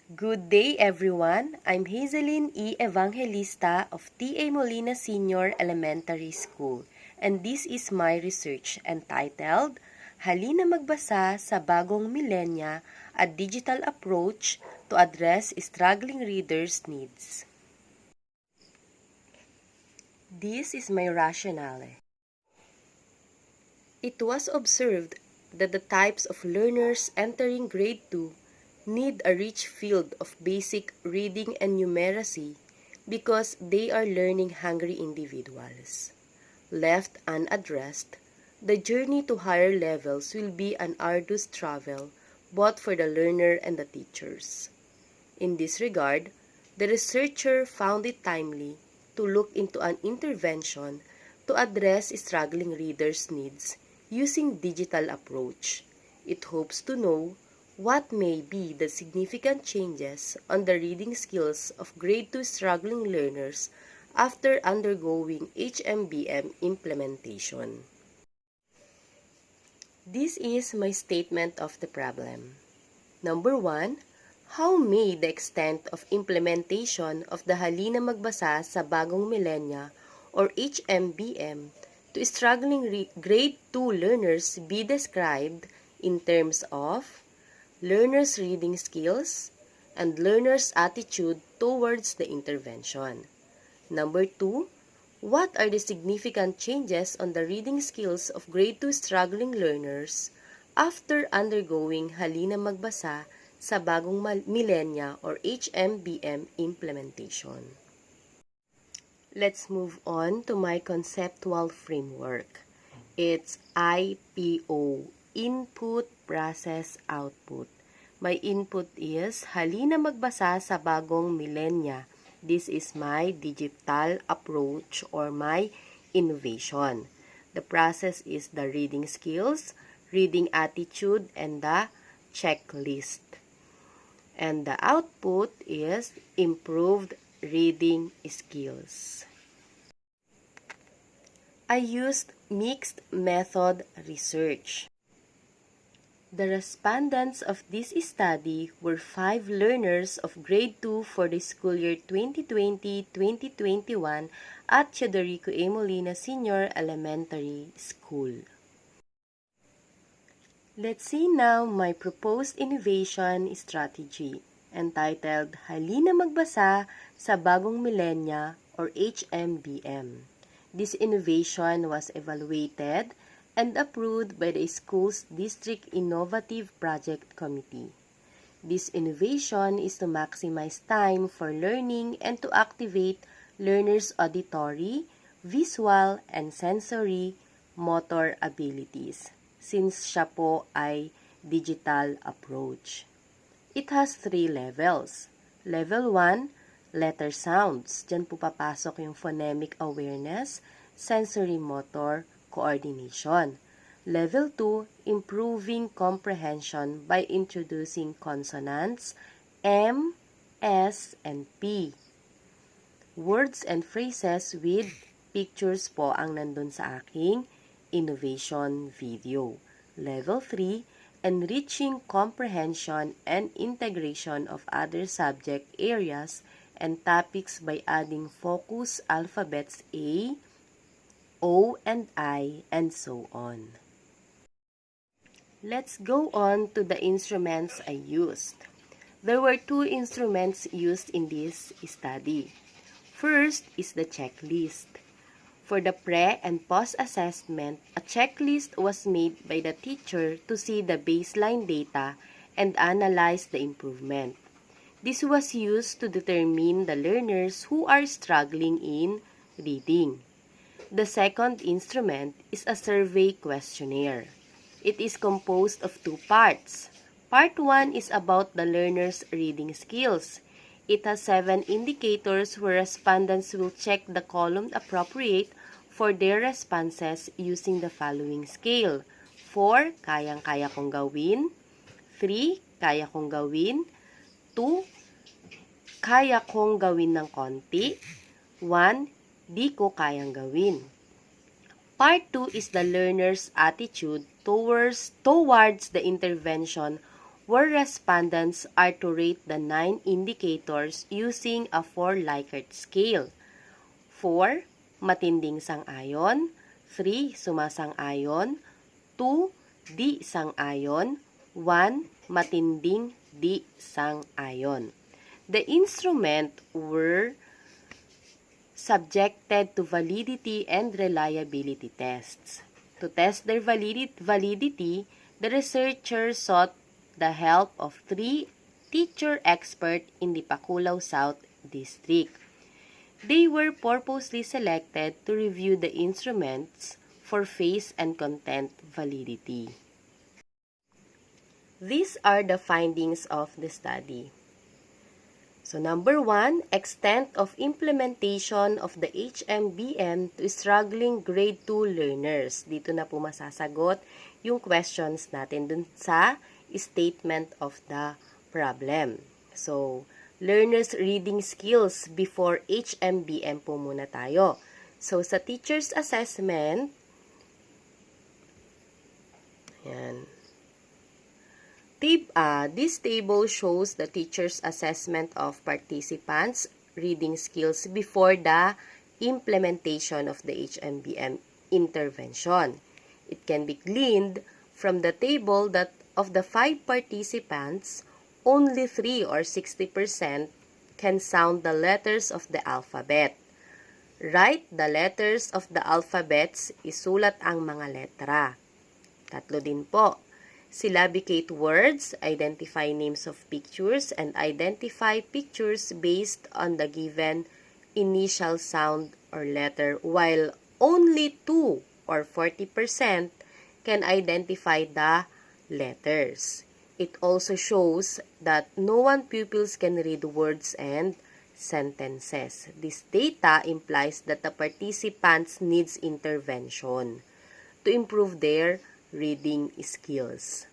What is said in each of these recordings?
Good day everyone. I'm Hazeline E. Evangelista of T.A. Molina Senior Elementary School, and this is my research entitled Halina Magbasa sa Bagong Millennia, a Digital Approach to Address Struggling Readers' Needs. This is my rationale. It was observed that the types of learners entering grade 2 need a rich field of basic reading and numeracy because they are learning-hungry individuals. Left unaddressed, the journey to higher levels will be an arduous travel both for the learner and the teachers. In this regard, the researcher found it timely to look into an intervention to address struggling readers' needs using digital approach. It hopes to know what may be the significant changes on the reading skills of grade 2 struggling learners after undergoing HMBM implementation. This is my statement of the problem. Number 1, how may the extent of implementation of the Halina Magbasa sa Bagong Millennia or HMBM to struggling grade 2 learners be described in terms of learners' reading skills, and learners' attitude towards the intervention. Number 2, what are the significant changes on the reading skills of grade 2 struggling learners after undergoing Halina Magbasa sa Bagong Millennia or HMBM implementation? Let's move on to my conceptual framework. It's IPO. Input, process, output. My input is, halina magbasa sa bagong millennia. This is my digital approach or my innovation. The process is the reading skills, reading attitude, and the checklist. And the output is improved reading skills. I used mixed method research. The respondents of this study were 5 learners of grade 2 for the school year 2020-2021 at Teodorico A. Molina Senior Elementary School. Let's see now my proposed innovation strategy entitled Halina Magbasa sa Bagong Millennia or HMBM. This innovation was evaluated and approved by the school's District Innovative Project Committee. This innovation is to maximize time for learning and to activate learners' auditory, visual, and sensory motor abilities, since siya po ay digital approach. It has 3 levels. Level 1, letter sounds. Diyan po papasok yung phonemic awareness, sensory motor, coordination. Level 2, improving comprehension by introducing consonants M, S, and P. Words and phrases with pictures po ang nandun sa aking innovation video. Level 3, enriching comprehension and integration of other subject areas and topics by adding focus alphabets A, O, and I, and so on. Let's go on to the instruments I used. There were 2 instruments used in this study. First is the checklist. For the pre- and post-assessment, a checklist was made by the teacher to see the baseline data and analyze the improvement. This was used to determine the learners who are struggling in reading. The second instrument is a survey questionnaire. It is composed of 2 parts. Part 1 is about the learner's reading skills. It has 7 indicators where respondents will check the column appropriate for their responses using the following scale. 4, kayang-kaya kong gawin. 3, kaya kong gawin. 2, kaya kong gawin ng konti. 1, di ko kayang gawin. Part 2 is the learner's attitude towards the intervention where respondents are to rate the 9 indicators using a 4 Likert scale. 4. Matinding sang-ayon. 3. Sumasang-ayon. 2. Di sang-ayon. 1. Matinding di sang-ayon. The instrument were subjected to validity and reliability tests. To test their validity, the researchers sought the help of 3 teacher experts in the Bacolod South District. They were purposely selected to review the instruments for phase and content validity. These are the findings of the study. So number 1, extent of implementation of the HMBM to struggling grade 2 learners. Dito na po masasagot yung questions natin dun sa statement of the problem. So, learners reading skills before HMBM po muna tayo. So, sa teacher's assessment, yan. This table shows the teacher's assessment of participants' reading skills before the implementation of the HMBM intervention. It can be gleaned from the table that of the 5 participants, only 3 or 60% can sound the letters of the alphabet. Write the letters of the alphabets, isulat ang mga letra. 3 din po. Syllabicate words, identify names of pictures, and identify pictures based on the given initial sound or letter, while only 2 or 40% can identify the letters. It also shows that no one pupils can read words and sentences. This data implies that the participants needs intervention to improve their reading skills.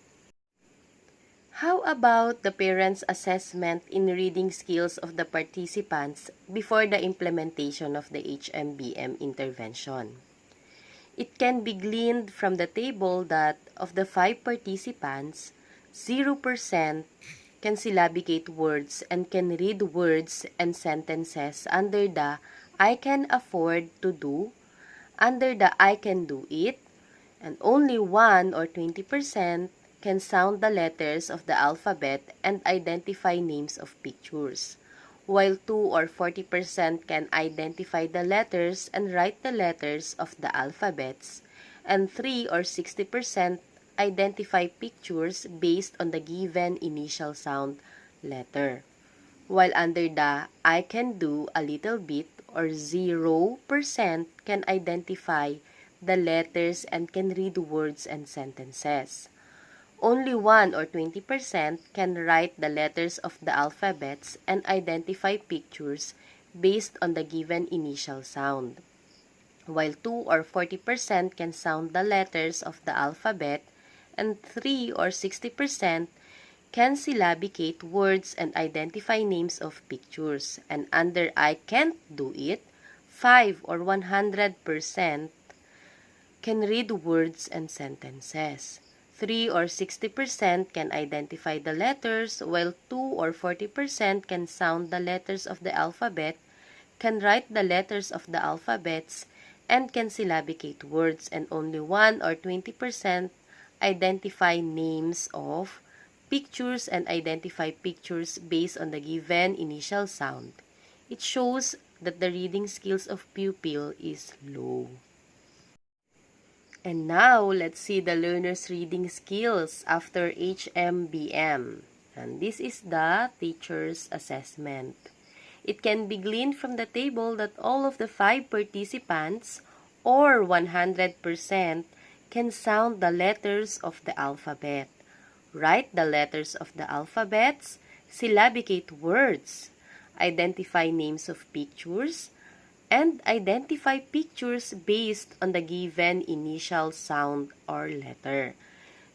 How about the parents' assessment in reading skills of the participants before the implementation of the HMBM intervention? It can be gleaned from the table that of the 5 participants, 0% can syllabicate words and can read words and sentences under the I can afford to do, under the I can do it, and only 1 or 20% can sound the letters of the alphabet and identify names of pictures, while 2 or 40% can identify the letters and write the letters of the alphabets, and 3 or 60% identify pictures based on the given initial sound letter, while under the I can do a little bit or 0% can identify the letters and can read words and sentences. Only 1 or 20% can write the letters of the alphabets and identify pictures based on the given initial sound, while 2 or 40% can sound the letters of the alphabet, and 3 or 60% can syllabicate words and identify names of pictures, and under I can't do it, 5 or 100% can read words and sentences. 3 or 60% can identify the letters, while 2 or 40% can sound the letters of the alphabet, can write the letters of the alphabets, and can syllabicate words, and only 1 or 20% identify names of pictures and identify pictures based on the given initial sound. It shows that the reading skills of pupil is low. And now, let's see the learner's reading skills after HMBM. And this is the teacher's assessment. It can be gleaned from the table that all of the 5 participants, or 100%, can sound the letters of the alphabet, write the letters of the alphabets, syllabicate words, identify names of pictures, and identify pictures based on the given initial sound or letter,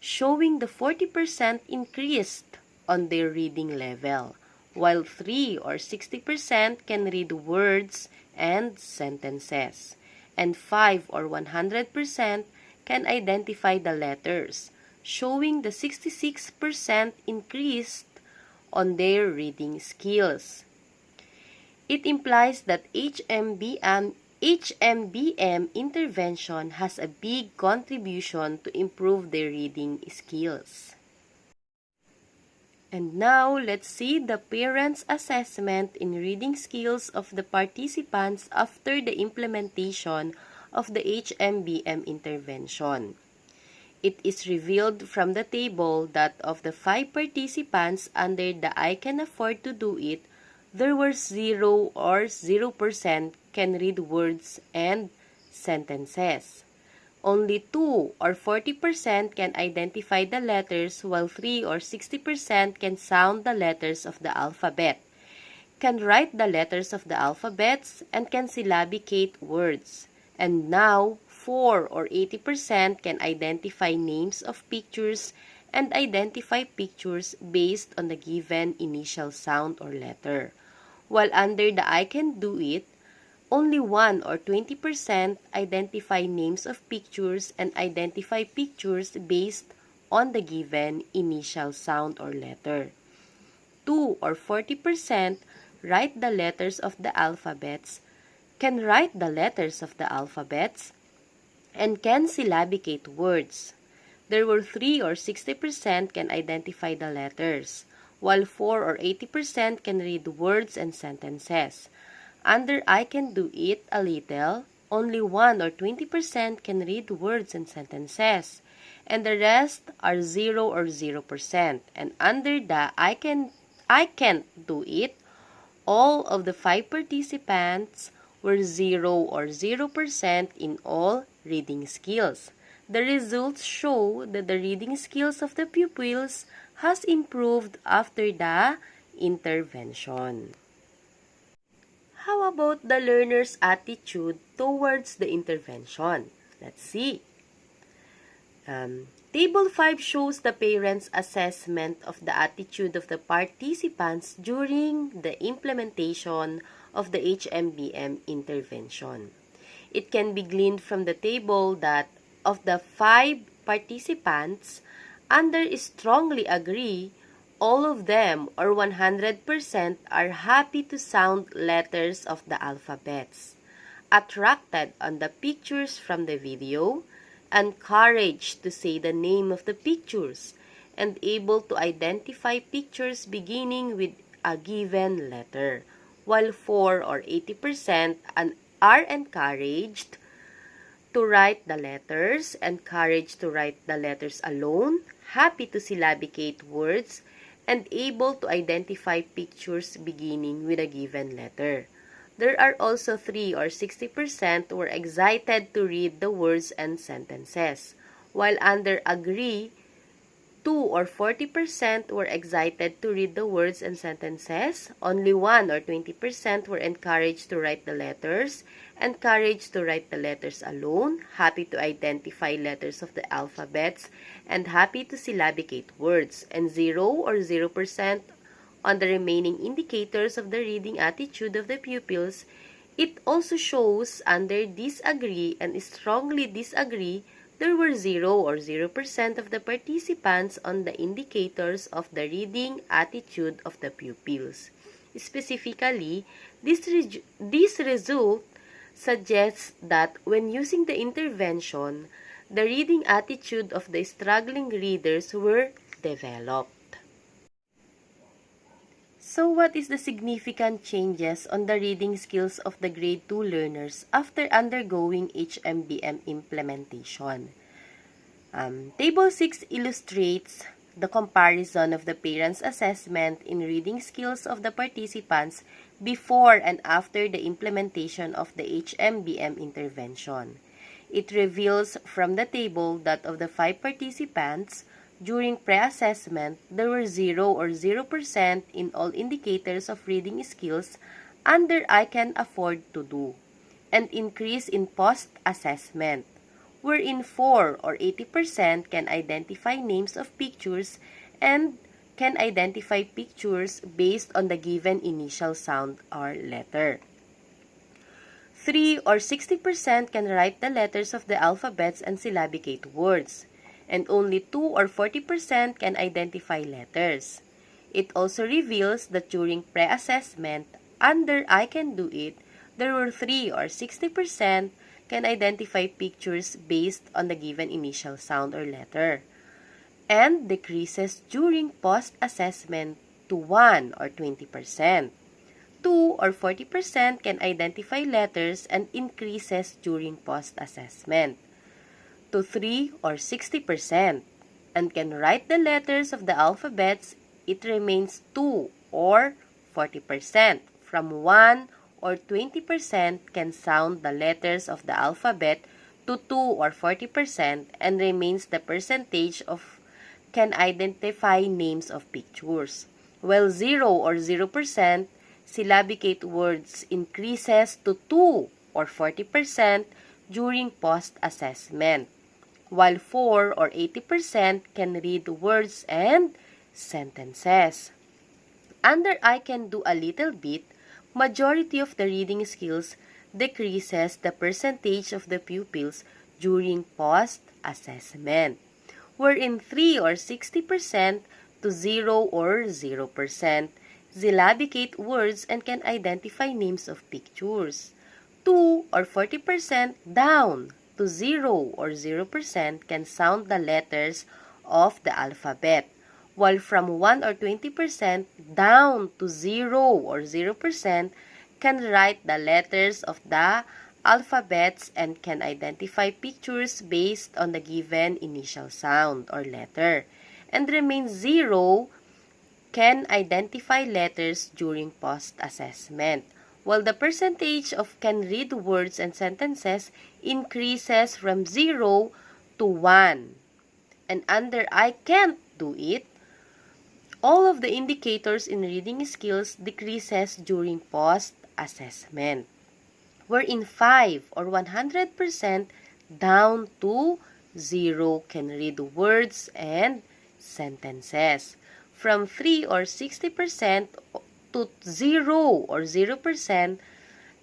showing the 40% increased on their reading level, while 3 or 60% can read words and sentences, and 5 or 100% can identify the letters. showing the 66% increase on their reading skills. It implies that HMBM intervention has a big contribution to improve their reading skills. And now, let's see the parents' assessment in reading skills of the participants after the implementation of the HMBM intervention. It is revealed from the table that of the 5 participants under the I can afford to do it, there were 0 or 0% can read words and sentences. Only 2 or 40% can identify the letters, while 3 or 60% can sound the letters of the alphabet, can write the letters of the alphabets, and can syllabicate words. And now, 4 or 80% can identify names of pictures and identify pictures based on the given initial sound or letter. While under the I can do it, only 1 or 20% identify names of pictures and identify pictures based on the given initial sound or letter. 2 or 40% write the letters of the alphabets, can write the letters of the alphabets, and can syllabicate words. There were 3 or 60% can identify the letters, while 4 or 80% can read words and sentences. Under I can do it a little, only 1 or 20% can read words and sentences, and the rest are 0 or 0%. And under the I can't do it, all of the 5 participants were 0 or 0% in all reading skills. The results show that the reading skills of the pupils has improved after the intervention. How about the learner's attitude towards the intervention? Let's see. Table 5 shows the parents' assessment of the attitude of the participants during the implementation of the HMBM intervention. It can be gleaned from the table that of the 5 participants, under strongly agree, all of them, or 100%, are happy to sound letters of the alphabets, attracted on the pictures from the video, encouraged to say the name of the pictures, and able to identify pictures beginning with a given letter, while 4 or 80% are encouraged to write the letters, encouraged to write the letters alone, happy to syllabicate words, and able to identify pictures beginning with a given letter. There are also 3 or 60% who are excited to read the words and sentences, while under agree, 2 or 40% were excited to read the words and sentences. Only 1 or 20% were encouraged to write the letters, encouraged to write the letters alone, happy to identify letters of the alphabets, and happy to syllabicate words, and 0 or 0% on the remaining indicators of the reading attitude of the pupils. It also shows under disagree and strongly disagree, there were 0 or 0% of the participants on the indicators of the reading attitude of the pupils. Specifically, this result suggests that when using the intervention, the reading attitude of the struggling readers were developed. So what is the significant changes on the reading skills of the grade 2 learners after undergoing HMBM implementation? Table 6 illustrates the comparison of the parents' assessment in reading skills of the participants before and after the implementation of the HMBM intervention. It reveals from the table that of the 5 participants, during pre-assessment, there were 0 or 0% in all indicators of reading skills under I can afford to do, and increase in post-assessment, wherein 4 or 80% can identify names of pictures and can identify pictures based on the given initial sound or letter. 3 or 60% can write the letters of the alphabets and syllabicate words. and only 2 or 40% can identify letters. It also reveals that during pre-assessment, under I Can Do It, there were 3 or 60% can identify pictures based on the given initial sound or letter, and decreases during post-assessment to 1 or 20%. 2 or 40% can identify letters and increases during post-assessment to 3 or 60%, and can write the letters of the alphabets. It remains 2 or 40%. From 1 or 20% can sound the letters of the alphabet to 2 or 40%, and remains the percentage of can identify names of pictures. While 0 or 0% syllabicate words increases to 2 or 40% during post-assessment, while 4 or 80% can read words and sentences. Under I Can Do a Little Bit, majority of the reading skills decreases the percentage of the pupils during post-assessment, wherein 3 or 60% to 0 or 0% syllabicate words and can identify names of pictures. 2 or 40% down to 0 or 0% can sound the letters of the alphabet, while from 1 or 20% down to 0 or 0% can write the letters of the alphabets and can identify pictures based on the given initial sound or letter, and remains 0 can identify letters during post-assessment, while the percentage of can read words and sentences increases from 0 to 1. And under I Can't Do It, all of the indicators in reading skills decreases during post-assessment, wherein 5 or 100% down to 0 can read words and sentences. From 3 or 60% to 0 or 0%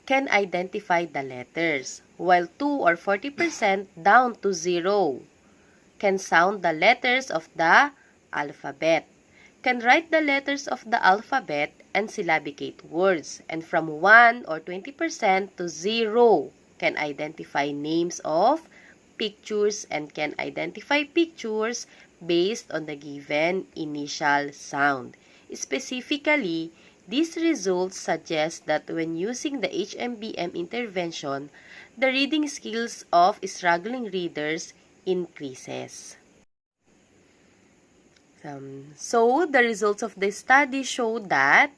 can identify the letters, while 2 or 40% down to 0 can sound the letters of the alphabet, can write the letters of the alphabet and syllabicate words, and from 1 or 20% to 0 can identify names of pictures and can identify pictures based on the given initial sound. Specifically, these results suggest that when using the HMBM intervention, the reading skills of struggling readers increases. So, the results of the study show that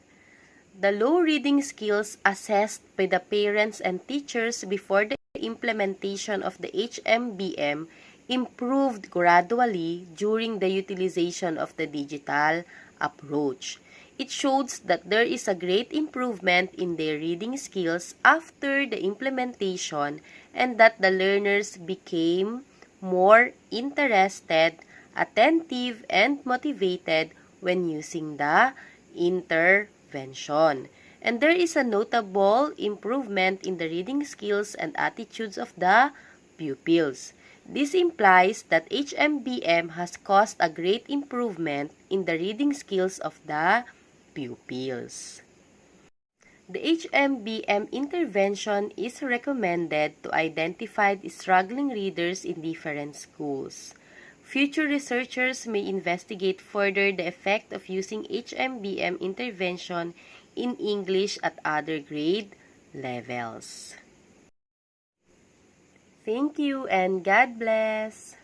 the low reading skills assessed by the parents and teachers before the implementation of the HMBM improved gradually during the utilization of the digital approach. It shows that there is a great improvement in their reading skills after the implementation, and that the learners became more interested, attentive, and motivated when using the intervention. And there is a notable improvement in the reading skills and attitudes of the pupils. This implies that HMBM has caused a great improvement in the reading skills of the pupils. The HMBM intervention is recommended to identify struggling readers in different schools. Future researchers may investigate further the effect of using HMBM intervention in English at other grade levels. Thank you and God bless!